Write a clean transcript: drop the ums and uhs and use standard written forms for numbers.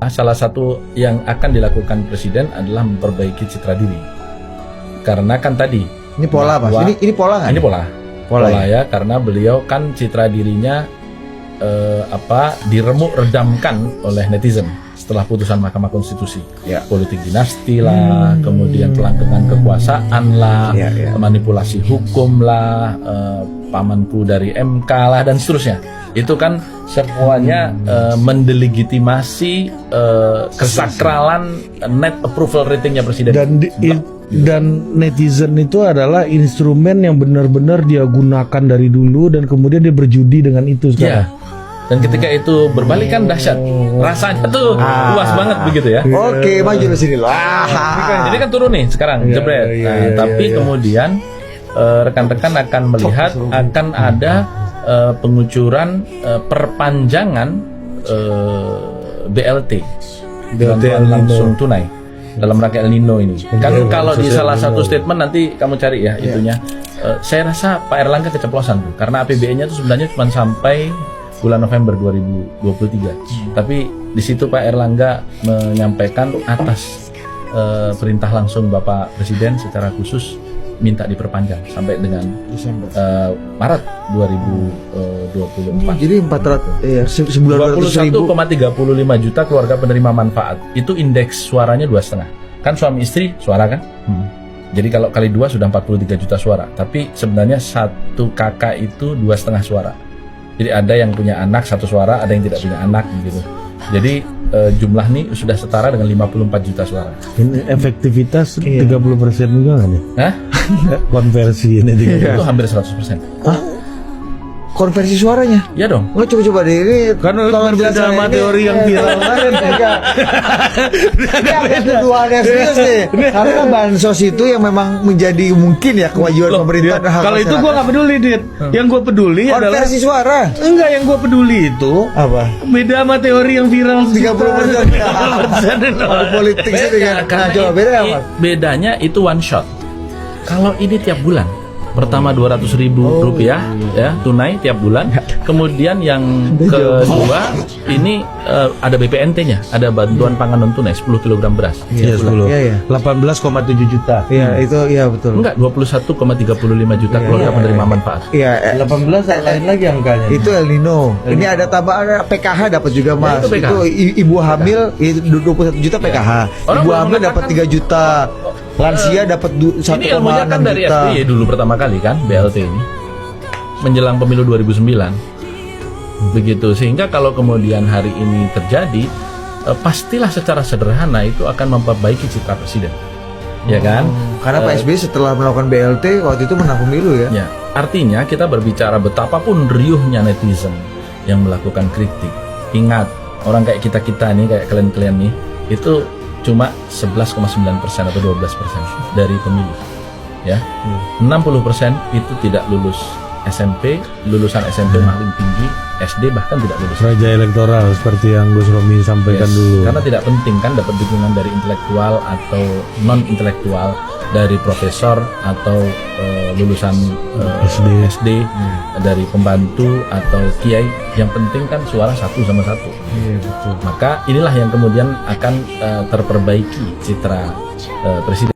salah satu yang akan dilakukan presiden adalah memperbaiki citra diri. Karena kan tadi ini pola Mas. Ini pola nggak? Ini pola ya, karena beliau kan citra dirinya redamkan oleh netizen setelah putusan Mahkamah Konstitusi. Politik dinasti lah, kemudian pelanggengan kekuasaan lah, manipulasi hukum lah, pamanku dari MK lah dan seterusnya. Itu kan semuanya mendelegitimasi kesakralan net approval ratingnya presiden. Dan netizen itu adalah instrumen yang benar-benar dia gunakan dari dulu dan kemudian dia berjudi dengan itu sekarang. Dan ketika itu berbalik kan dahsyat. Rasanya tuh luas banget begitu ya. Oke, maju di sini loh. Jadi kan turun nih sekarang, jebret. Tapi kemudian rekan-rekan akan melihat akan ada pengucuran perpanjangan BLT bantuan langsung tunai dalam rangka El Nino ini. Kan kalau di salah satu statement nanti kamu cari ya itunya. Saya rasa Pak Erlangga keceplosan tuh karena APBN-nya tuh sebenarnya cuma sampai bulan November 2023. Tapi di situ Pak Erlangga menyampaikan atas perintah langsung Bapak Presiden secara khusus minta diperpanjang sampai dengan Desember. Maret 2024. Jadi 21,35 juta keluarga penerima manfaat. Itu indeks suaranya 2,5. Kan suami istri suara kan? Jadi kalau kali 2 sudah 43 juta suara. Tapi sebenarnya satu kakak itu 2,5 suara. Jadi ada yang punya anak 1 suara, ada yang tidak punya anak gitu. Jadi jumlah nih sudah setara dengan 54 juta suara. Ini efektivitas 30% juga kan ya? Hah? Konversi ini Itu hampir 100%. Hah? Konversi suaranya? Iya dong. Nggak coba deh ini. Karena berbeda sama teori yang viral kemarin. Ini ada tuduhan yang serius nih. Karena bansos itu yang memang menjadi mungkin ya kewajiban pemerintah. Kalau itu gue nggak peduli, Dit. Yang gue peduli adalah konversi suara. Enggak, yang gue peduli itu apa? Beda sama teori yang viral 30%. Politik itu kan. Nah, coba beda apa? Bedanya itu one shot. Kalau ini tiap bulan. Pertama 200.000 rupiah ya tunai tiap bulan. Kemudian yang kedua ini ada BPNT-nya, ada bantuan pangan non tunai 10 kg beras. Iya, 10. 18,7 juta. Iya, itu iya betul. Enggak, 21,35 juta keluarga penerima manfaat. Iya, 18 lain lagi angkanya. Itu El Nino. Ini ada tambahan PKH dapat juga Mas. itu PKH. Itu ibu hamil itu 21 juta PKH. Ibu hamil dapat 3 juta. Lansia dapat 1,6 juta. Ini ilmunya kan dari SBY dulu pertama kali kan BLT ini menjelang pemilu 2009 begitu, sehingga kalau kemudian hari ini terjadi pastilah secara sederhana itu akan memperbaiki citra presiden, ya kan? Karena Pak SBY setelah melakukan BLT waktu itu menang pemilu ya. Ya, artinya kita berbicara betapapun riuhnya netizen yang melakukan kritik. Ingat, orang kayak kita nih, kayak kalian nih, itu cuma 11,9% atau 12% dari pemilih, ya. 60% itu tidak lulus SMP, lulusan SMP paling tinggi, SD bahkan tidak lulus. Raja elektoral seperti yang Gus Romi sampaikan dulu. Karena tidak penting kan dapat dukungan dari intelektual atau non intelektual, dari profesor atau lulusan SD, dari pembantu atau kiai. Yang penting kan suara 1 sama 1. Iya betul. Maka inilah yang kemudian akan terperbaiki citra presiden.